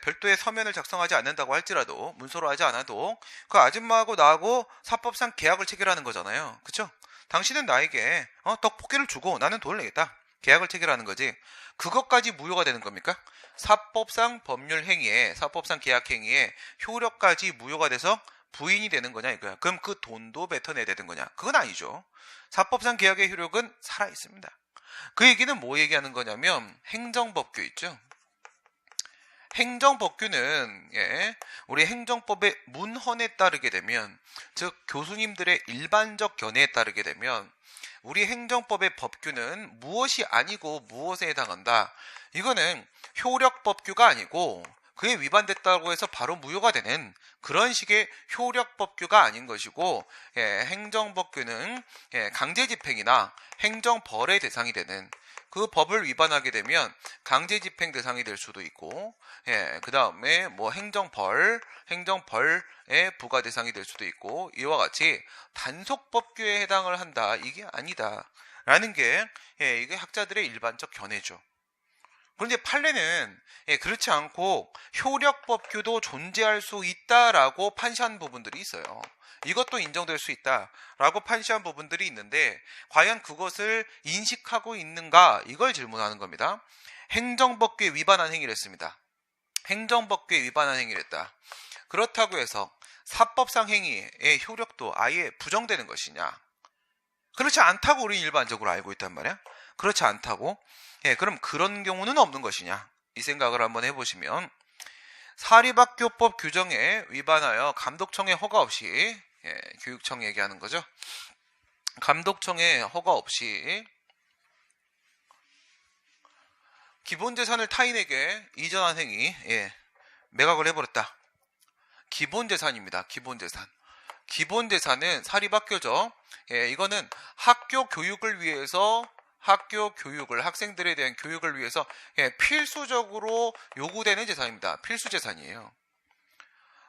별도의 서면을 작성하지 않는다고 할지라도 문서로 하지 않아도 그 아줌마하고 나하고 사법상 계약을 체결하는 거잖아요. 그쵸? 당신은 나에게 떡볶이를 주고 나는 돈을 내겠다. 계약을 체결하는 거지. 그것까지 무효가 되는 겁니까? 사법상 법률 행위에 사법상 계약 행위에 효력까지 무효가 돼서 부인이 되는 거냐 이거야. 그럼 그 돈도 뱉어내야 되는 거냐? 그건 아니죠. 사법상 계약의 효력은 살아있습니다. 그 얘기는 뭐 얘기하는 거냐면 행정법규 있죠. 행정법규는 우리 행정법의 문헌에 따르게 되면 즉 교수님들의 일반적 견해에 따르게 되면 우리 행정법의 법규는 무엇이 아니고 무엇에 해당한다. 이거는 효력법규가 아니고 그에 위반됐다고 해서 바로 무효가 되는 그런 식의 효력법규가 아닌 것이고 행정법규는 강제집행이나 행정벌의 대상이 되는 그 법을 위반하게 되면 강제집행 대상이 될 수도 있고 그 다음에 행정벌의 부과 대상이 될 수도 있고 이와 같이 단속법규에 해당을 한다. 이게 아니다. 라는 게 이게 학자들의 일반적 견해죠. 그런데 판례는 그렇지 않고 효력법규도 존재할 수 있다라고 판시한 부분들이 있어요. 이것도 인정될 수 있다라고 판시한 부분들이 있는데 과연 그것을 인식하고 있는가 이걸 질문하는 겁니다. 행정법규에 위반한 행위를 했습니다. 행정법규에 위반한 행위를 했다. 그렇다고 해서 사법상 행위의 효력도 아예 부정되는 것이냐? 그렇지 않다고 우리는 일반적으로 알고 있단 말이야. 그렇지 않다고? 예, 그럼 그런 경우는 없는 것이냐? 이 생각을 한번 해보시면 사립학교법 규정에 위반하여 감독청의 허가 없이 교육청 얘기하는 거죠. 감독청의 허가 없이 기본재산을 타인에게 이전한 행위, 매각을 해버렸다. 기본재산입니다. 기본재산. 기본재산은 사립학교죠. 이거는 학교 교육을 위해서 학생들에 대한 교육을 위해서 필수적으로 요구되는 재산입니다. 필수 재산이에요.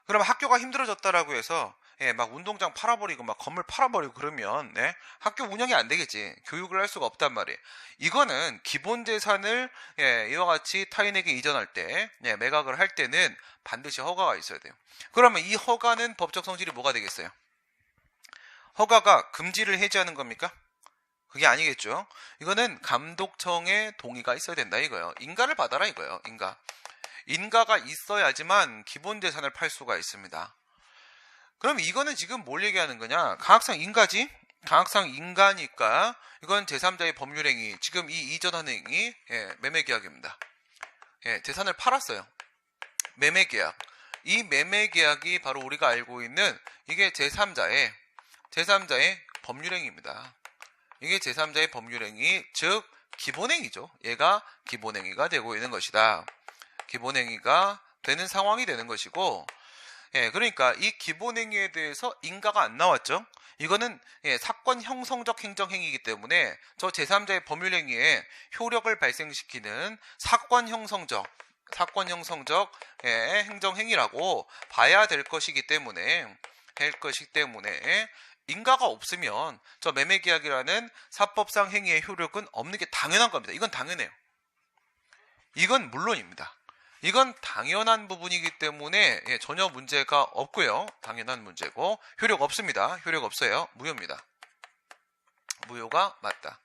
그럼 학교가 힘들어졌다라고 해서 막 운동장 팔아버리고 막 건물 팔아버리고 그러면 학교 운영이 안 되겠지. 교육을 할 수가 없단 말이에요. 이거는 기본 재산을 이와 같이 타인에게 이전할 때 매각을 할 때는 반드시 허가가 있어야 돼요. 그러면 이 허가는 법적 성질이 뭐가 되겠어요? 허가가 금지를 해제하는 겁니까? 그게 아니겠죠. 이거는 감독청의 동의가 있어야 된다 이거예요. 인가를 받아라 이거예요. 인가가 있어야지만 기본 재산을 팔 수가 있습니다. 그럼 이거는 지금 뭘 얘기하는 거냐? 강학상 인가지? 강학상 인가니까 이건 제3자의 법률행위, 지금 이 이전한 행위 매매계약입니다. 재산을 팔았어요. 매매계약. 이 매매계약이 바로 우리가 알고 있는 이게 제3자의 법률행위입니다. 이게 제3자의 법률행위, 즉 기본행위죠. 얘가 기본행위가 되고 있는 것이다. 기본행위가 되는 상황이 되는 것이고, 그러니까 이 기본행위에 대해서 인가가 안 나왔죠. 이거는 사건 형성적 행정행위이기 때문에 저 제3자의 법률행위에 효력을 발생시키는 사건 형성적 행정행위라고 봐야 될 것이기 때문에 인가가 없으면 저 매매계약이라는 사법상 행위의 효력은 없는 게 당연한 겁니다. 이건 당연해요. 이건 물론입니다. 이건 당연한 부분이기 때문에 전혀 문제가 없고요. 당연한 문제고 효력 없습니다. 효력 없어요. 무효입니다. 무효가 맞다.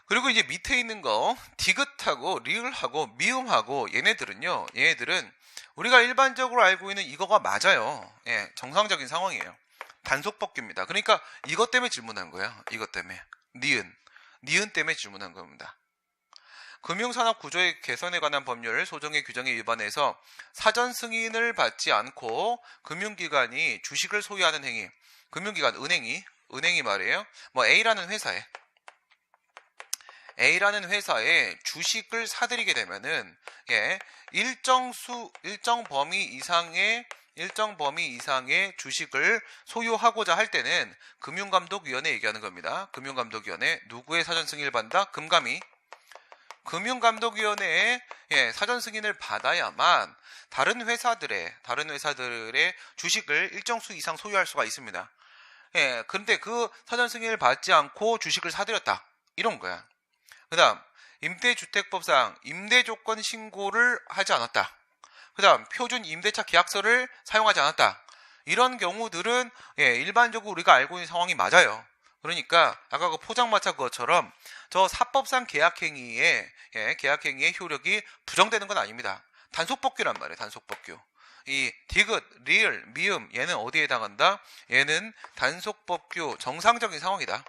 그리고 이제 밑에 있는 거 디귿하고 리을하고 미음하고 얘네들은 우리가 일반적으로 알고 있는 이거가 맞아요. 정상적인 상황이에요. 단속법규입니다. 그러니까 이것 때문에 질문한 거예요. 이것 때문에 니은 때문에 질문한 겁니다. 금융산업 구조의 개선에 관한 법률 소정의 규정에 위반해서 사전 승인을 받지 않고 금융기관이 주식을 소유하는 행위, 금융기관 은행이 말이에요. 뭐 A라는 회사에 주식을 사들이게 되면은 일정 범위 이상의 주식을 소유하고자 할 때는 금융감독위원회 얘기하는 겁니다. 금융감독위원회 누구의 사전 승인을 받는다? 금융감독위원회에 사전 승인을 받아야만 다른 회사들의 주식을 일정 수 이상 소유할 수가 있습니다. 그런데 그 사전 승인을 받지 않고 주식을 사들였다. 이런 거야. 그 다음 임대주택법상 임대조건 신고를 하지 않았다. 그 다음 표준 임대차 계약서를 사용하지 않았다. 이런 경우들은 일반적으로 우리가 알고 있는 상황이 맞아요. 그러니까 아까 그 포장마차 그것처럼 저 사법상 계약행위의 효력이 부정되는 건 아닙니다. 단속법규란 말이에요. 단속법규. 이 디귿, 리을, 미음 얘는 어디에 해당한다? 얘는 단속법규 정상적인 상황이다.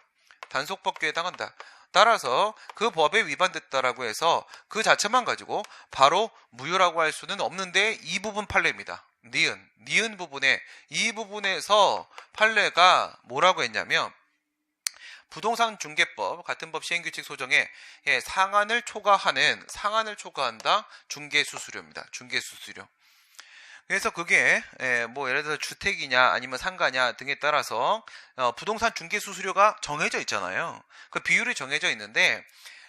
단속법규에 해당한다. 따라서 그 법에 위반됐다라고 해서 그 자체만 가지고 바로 무효라고 할 수는 없는데 이 부분 판례입니다. 니은 부분에 이 부분에서 판례가 뭐라고 했냐면 부동산 중개법 같은 법 시행규칙 소정에 상한을 초과한다 중개수수료입니다. 중개수수료. 그래서 그게 뭐 예를 들어서 주택이냐 아니면 상가냐 등에 따라서 부동산 중개수수료가 정해져 있잖아요. 그 비율이 정해져 있는데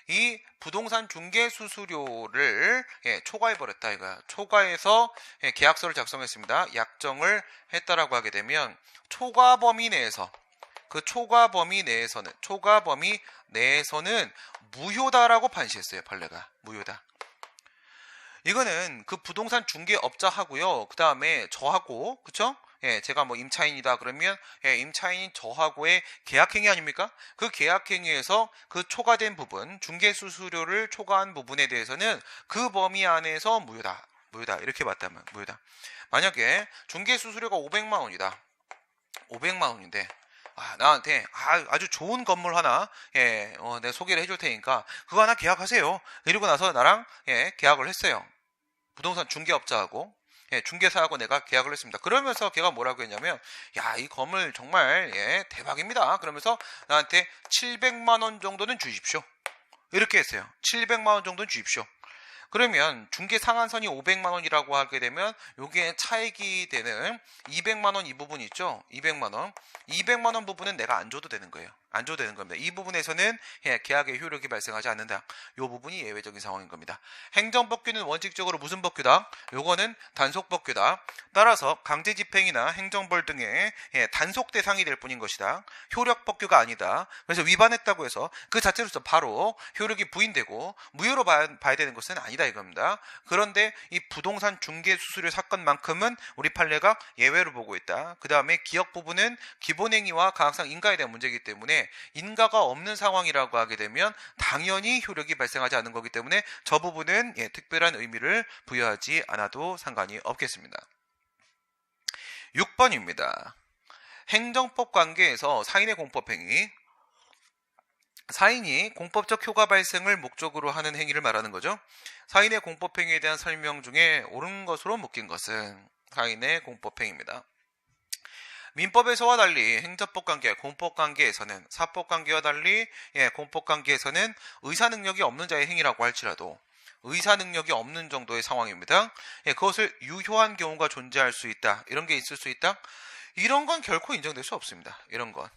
이 부동산 중개수수료를 초과해버렸다 이거야. 초과해서 계약서를 작성했습니다. 약정을 했다라고 하게 되면 초과 범위 내에서는 무효다라고 판시했어요. 판례가 무효다. 이거는 그 부동산 중개업자하고요. 그 다음에 저하고, 그쵸? 제가 뭐 임차인이다 그러면 임차인인 저하고의 계약행위 아닙니까? 그 계약행위에서 그 초과된 부분, 중개수수료를 초과한 부분에 대해서는 그 범위 안에서 무효다 이렇게 봤다면 무효다. 만약에 중개수수료가 500만 원이다. 500만 원인데 자, 나한테 아주 좋은 건물 하나 내가 소개를 해줄 테니까 그거 하나 계약하세요. 이러고 나서 나랑 계약을 했어요. 부동산 중개업자하고 중개사하고 내가 계약을 했습니다. 그러면서 걔가 뭐라고 했냐면, 야, 이 건물 정말 대박입니다. 그러면서 나한테 700만 원 정도는 주십시오. 이렇게 했어요. 700만 원 정도는 주십시오. 그러면 중개 상한선이 500만 원이라고 하게 되면 요게 차익이 되는 200만 원 이 부분 있죠? 200만 원. 200만 원 부분은 내가 안 줘도 되는 거예요. 안 줘도 되는 겁니다. 이 부분에서는 계약의 효력이 발생하지 않는다. 이 부분이 예외적인 상황인 겁니다. 행정법규는 원칙적으로 무슨 법규다? 요거는 단속법규다. 따라서 강제집행이나 행정벌 등의 단속 대상이 될 뿐인 것이다. 효력법규가 아니다. 그래서 위반했다고 해서 그 자체로서 바로 효력이 부인되고 무효로 봐야 되는 것은 아니다 이겁니다. 그런데 이 부동산 중개 수수료 사건만큼은 우리 판례가 예외로 보고 있다. 그 다음에 기억 부분은 기본행위와 가학상 인가에 대한 문제이기 때문에 인가가 없는 상황이라고 하게 되면 당연히 효력이 발생하지 않는 거기 때문에 저 부분은 특별한 의미를 부여하지 않아도 상관이 없겠습니다. 6번입니다. 행정법 관계에서 사인의 공법행위. 사인이 공법적 효과 발생을 목적으로 하는 행위를 말하는 거죠. 사인의 공법행위에 대한 설명 중에 옳은 것으로 묶인 것은 사인의 공법행위입니다. 민법에서와 달리 행정법 관계, 공법 관계에서는 사법 관계와 달리 공법 관계에서는 의사 능력이 없는 자의 행위라고 할지라도 의사 능력이 없는 정도의 상황입니다. 그것을 유효한 경우가 존재할 수 있다. 이런 게 있을 수 있다. 이런 건 결코 인정될 수 없습니다. 이런 건.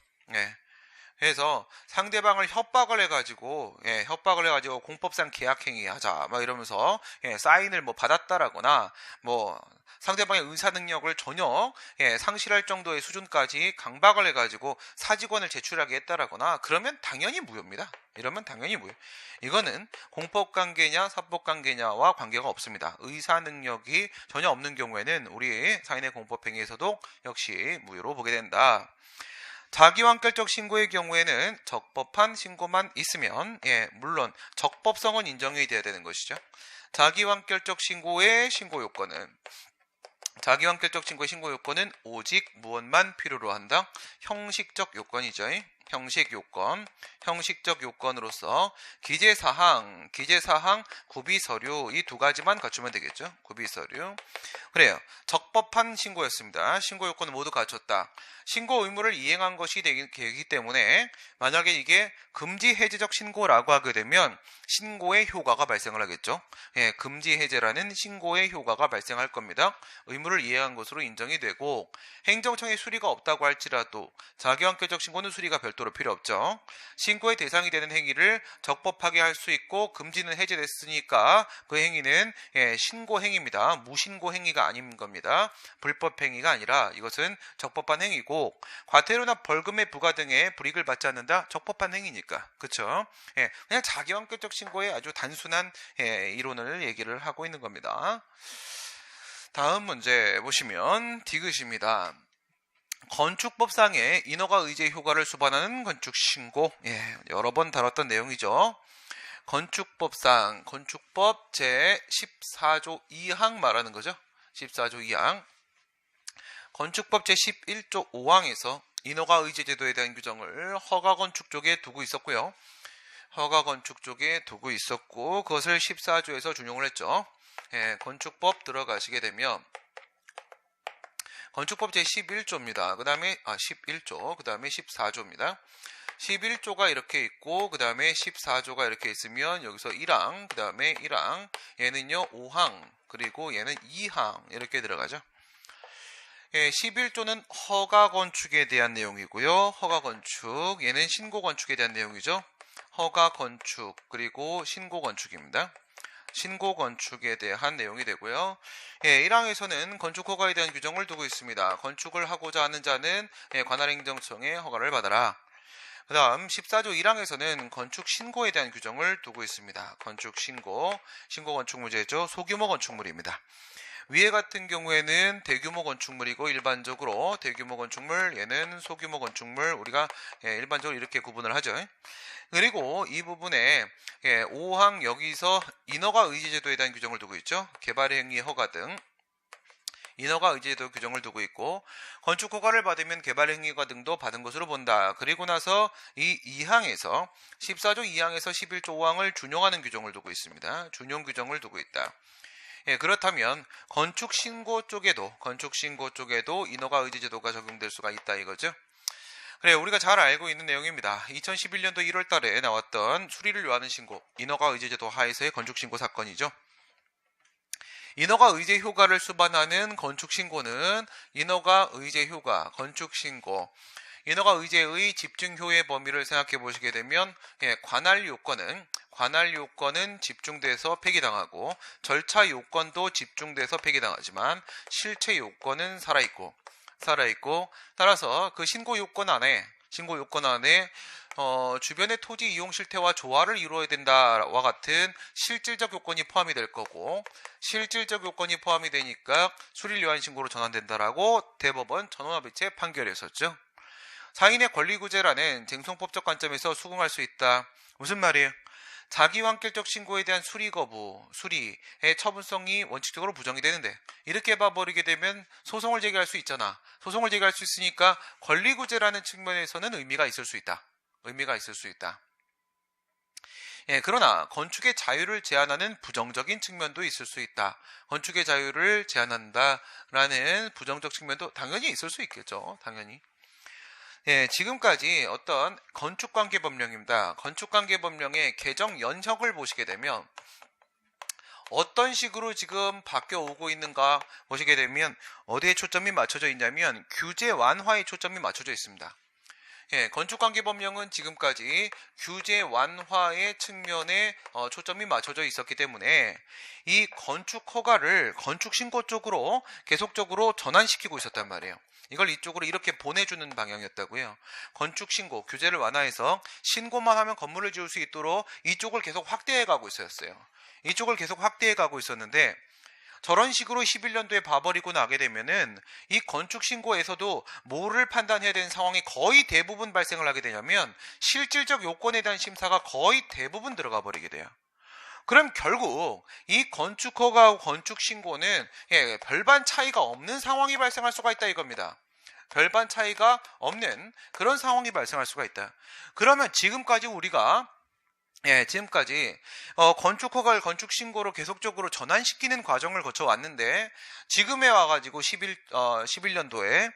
그래서 상대방을 협박을 해가지고 공법상 계약행위 하자 막 이러면서 사인을 뭐 받았다라거나 뭐 상대방의 의사 능력을 전혀 상실할 정도의 수준까지 강박을 해가지고 사직원을 제출하게 했다라거나 그러면 당연히 무효입니다. 이러면 당연히 무효. 이거는 공법관계냐 사법관계냐와 관계가 없습니다. 의사 능력이 전혀 없는 경우에는 우리 사인의 공법행위에서도 역시 무효로 보게 된다. 자기완결적 신고의 경우에는 적법한 신고만 있으면 물론 적법성은 인정이 돼야 되는 것이죠. 자기완결적 신고의 신고 요건은 오직 무엇만 필요로 한다? 형식적 요건이죠. 형식 요건, 형식적 요건으로서 기재사항, 구비서류 이 두 가지만 갖추면 되겠죠. 구비서류. 그래요. 적법한 신고였습니다. 신고 요건을 모두 갖췄다. 신고 의무를 이행한 것이 되기 때문에 만약에 이게 금지 해제적 신고라고 하게 되면 신고의 효과가 발생을 하겠죠. 금지 해제라는 신고의 효과가 발생할 겁니다. 의무를 이행한 것으로 인정이 되고 행정청의 수리가 없다고 할지라도 자기완결적 신고는 수리가 별도로 필요 없죠. 신고의 대상이 되는 행위를 적법하게 할 수 있고 금지는 해제됐으니까 그 행위는 신고 행위입니다. 무신고 행위가 아닌 겁니다. 불법 행위가 아니라 이것은 적법한 행위고 과태료나 벌금의 부과 등의 불이익을 받지 않는다. 적법한 행위니까. 그렇죠? 그냥 자기완결적 신고의 아주 단순한 이론을 얘기를 하고 있는 겁니다. 다음 문제 보시면 디귿입니다. 건축법상의 인허가 의제 효과를 수반하는 건축신고. 여러 번 다뤘던 내용이죠. 건축법 제14조 2항 말하는 거죠. 14조 2항. 건축법 제11조 5항에서 인허가 의제 제도에 대한 규정을 허가건축 쪽에 두고 있었고요. 그것을 14조에서 준용을 했죠. 건축법 들어가시게 되면 건축법 제11조입니다. 그 다음에 14조입니다. 11조가 이렇게 있고 그 다음에 14조가 이렇게 있으면 여기서 1항, 그 다음에 1항, 얘는요 5항, 그리고 얘는 2항 이렇게 들어가죠. 11조는 허가건축에 대한 내용이고요. 허가건축, 얘는 신고건축에 대한 내용이죠. 허가건축, 그리고 신고건축입니다. 신고건축에 대한 내용이 되고요. 1항에서는 건축허가에 대한 규정을 두고 있습니다. 건축을 하고자 하는 자는 관할행정청의 허가를 받아라. 그 다음 14조 1항에서는 건축신고에 대한 규정을 두고 있습니다. 건축신고, 신고건축물제죠. 소규모 건축물입니다. 위에 같은 경우에는 대규모 건축물이고 일반적으로 대규모 건축물, 얘는 소규모 건축물, 우리가 일반적으로 이렇게 구분을 하죠. 그리고 이 부분에 5항 여기서 인허가 의지 제도에 대한 규정을 두고 있죠. 개발행위 허가 등 인허가 의제도 규정을 두고 있고 건축 허가를 받으면 개발 행위가 등도 받은 것으로 본다. 그리고 나서 이 2항에서 14조 2항에서 11조 5항을 준용하는 규정을 두고 있습니다. 준용 규정을 두고 있다. 예, 그렇다면 건축 신고 쪽에도 인허가 의제 제도가 적용될 수가 있다 이거죠. 그래, 우리가 잘 알고 있는 내용입니다. 2011년도 1월 달에 나왔던 수리를 요하는 신고, 인허가 의제 제도 하에서의 건축 신고 사건이죠. 인허가 의제 효과를 수반하는 건축 신고는 인허가 의제 효과, 건축 신고, 인허가 의제의 집중효의 범위를 생각해 보시게 되면 관할 요건은 집중돼서 폐기당하고 절차 요건도 집중돼서 폐기당하지만 실체 요건은 살아있고 따라서 그 신고 요건 안에 주변의 토지 이용 실태와 조화를 이루어야 된다와 같은 실질적 요건이 포함이 될 거고 실질적 요건이 포함이 되니까 수리를 요한 신고로 전환된다라고 대법원 전원합의체 판결했었죠. 사인의 권리구제라는 쟁송법적 관점에서 수긍할 수 있다. 무슨 말이에요? 자기완결적 신고에 대한 수리의 처분성이 원칙적으로 부정이 되는데 이렇게 봐버리게 되면 소송을 제기할 수 있잖아. 소송을 제기할 수 있으니까 권리구제라는 측면에서는 의미가 있을 수 있다. 예, 그러나 건축의 자유를 제한하는 부정적인 측면도 있을 수 있다. 건축의 자유를 제한한다라는 부정적 측면도 당연히 있을 수 있겠죠. 당연히. 예, 지금까지 어떤 건축관계법령입니다. 건축관계법령의 개정 연혁을 보시게 되면 어떤 식으로 지금 바뀌어 오고 있는가 보시게 되면 어디에 초점이 맞춰져 있냐면 규제 완화에 초점이 맞춰져 있습니다. 예, 건축관계법령은 지금까지 규제 완화의 측면에 초점이 맞춰져 있었기 때문에 이 건축 허가를 건축 신고 쪽으로 계속적으로 전환시키고 있었단 말이에요. 이걸 이쪽으로 이렇게 보내주는 방향이었다고요. 건축 신고, 규제를 완화해서 신고만 하면 건물을 지을 수 있도록 이쪽을 계속 확대해 가고 있었어요. 이쪽을 계속 확대해 가고 있었는데 저런 식으로 11년도에 봐버리고 나게 되면은 이 건축 신고에서도 뭐를 판단해야 되는 상황이 거의 대부분 발생을 하게 되냐면 실질적 요건에 대한 심사가 거의 대부분 들어가 버리게 돼요. 그럼 결국 이 건축 허가하고 건축 신고는 별반 차이가 없는 상황이 발생할 수가 있다 이겁니다. 별반 차이가 없는 그런 상황이 발생할 수가 있다. 그러면 지금까지 우리가 건축 허가를 건축 신고로 계속적으로 전환시키는 과정을 거쳐왔는데 지금에 와가지고 11년도에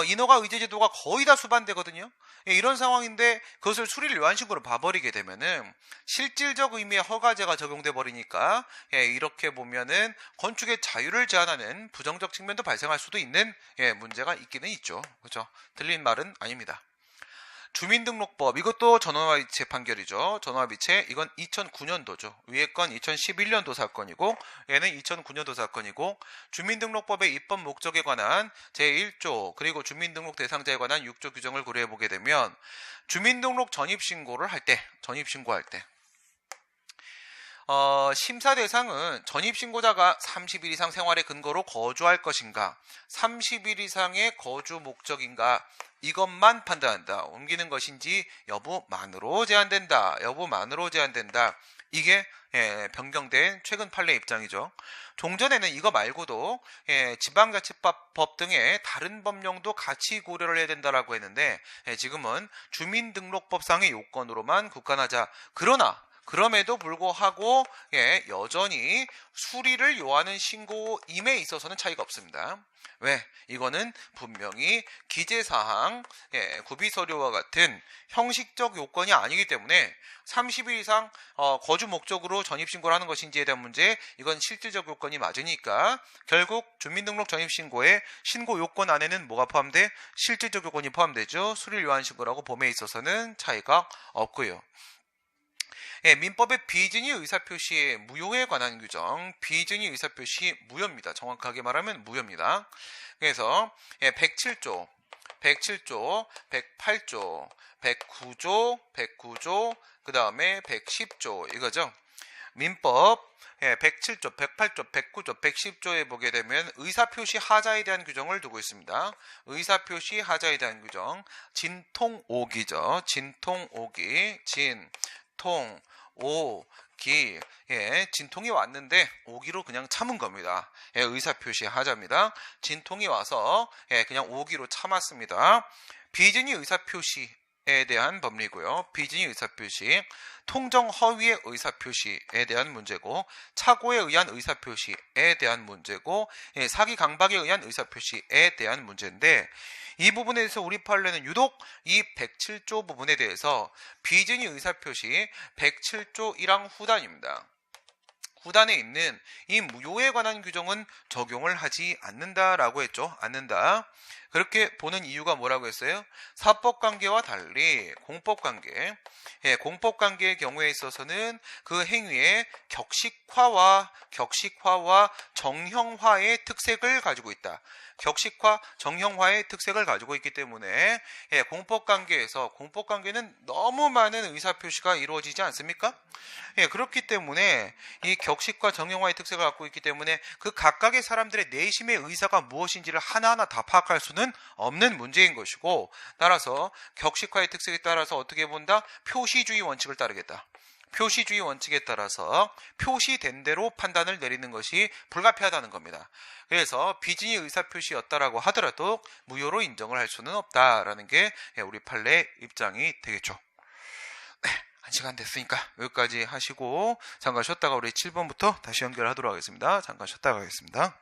인허가 의제 제도가 거의 다 수반되거든요. 이런 상황인데 그것을 수리를 요한 식으로 봐버리게 되면은 실질적 의미의 허가제가 적용돼 버리니까 이렇게 보면은 건축의 자유를 제한하는 부정적 측면도 발생할 수도 있는 문제가 있기는 있죠. 그렇죠? 틀린 말은 아닙니다. 주민등록법 이것도 전원합의체 판결이죠. 전원합의체 이건 2009년도죠. 위에 건 2011년도 사건이고 얘는 2009년도 사건이고 주민등록법의 입법 목적에 관한 제1조 그리고 주민등록 대상자에 관한 6조 규정을 고려해보게 되면 주민등록 전입신고할 때 심사 대상은 전입신고자가 30일 이상 생활의 근거로 거주할 것인가 30일 이상의 거주 목적인가 이것만 판단한다. 옮기는 것인지 여부만으로 제한된다. 이게 변경된 최근 판례 입장이죠. 종전에는 이거 말고도 지방자치법 등의 다른 법령도 같이 고려를 해야 된다라고 했는데 지금은 주민등록법상의 요건으로만 국한하자. 그럼에도 불구하고 여전히 수리를 요하는 신고임에 있어서는 차이가 없습니다. 왜? 이거는 분명히 기재사항, 구비서류와 같은 형식적 요건이 아니기 때문에 30일 이상 거주 목적으로 전입신고를 하는 것인지에 대한 문제 이건 실질적 요건이 맞으니까 결국 주민등록 전입신고의 신고 요건 안에는 뭐가 포함돼? 실질적 요건이 포함되죠. 수리를 요한 신고라고 봄에 있어서는 차이가 없고요. 민법의 비준이 의사표시 무효에 관한 규정, 비준이 의사표시 무효입니다. 정확하게 말하면 무효입니다. 그래서 107조, 108조, 109조, 그 다음에 110조 이거죠. 민법 107조, 108조, 109조, 110조에 보게 되면 의사표시 하자에 대한 규정을 두고 있습니다. 의사표시 하자에 대한 규정, 진통오기죠. 진통오기, 오기. 예, 진통이 왔는데 오기로 그냥 참은 겁니다. 예, 의사표시 하자입니다. 진통이 와서 예, 그냥 오기로 참았습니다. 비진이 의사표시에 대한 법리고요. 비진이 의사표시, 통정 허위의 의사표시에 대한 문제고, 착오에 의한 의사표시에 대한 문제고, 예, 사기 강박에 의한 의사표시에 대한 문제인데, 이 부분에 대해서 우리 판례는 유독 이 107조 부분에 대해서 비진이 의사표시 107조 1항 후단입니다. 후단에 있는 이 무효에 관한 규정은 적용을 하지 않는다라고 했죠. 않는다. 그렇게 보는 이유가 뭐라고 했어요? 사법관계와 달리 공법관계, 예, 공법관계의 경우에 있어서는 그 행위의 격식화와 정형화의 특색을 가지고 있다. 격식화, 정형화의 특색을 가지고 있기 때문에 예, 공법관계는 너무 많은 의사표시가 이루어지지 않습니까? 예, 그렇기 때문에 이 격식과 정형화의 특색을 갖고 있기 때문에 그 각각의 사람들의 내심의 의사가 무엇인지를 하나하나 다 파악할 수는 없는 문제인 것이고, 따라서 격식화의 특색에 따라서 어떻게 본다? 표시주의 원칙을 따르겠다. 표시주의 원칙에 따라서 표시된 대로 판단을 내리는 것이 불가피하다는 겁니다. 그래서 비진이 의사표시였다라고 하더라도 무효로 인정을 할 수는 없다라는 게 우리 판례의 입장이 되겠죠. 네, 1시간 됐으니까 여기까지 하시고 잠깐 쉬었다가 우리 7번부터 다시 연결하도록 하겠습니다. 잠깐 쉬었다 가겠습니다.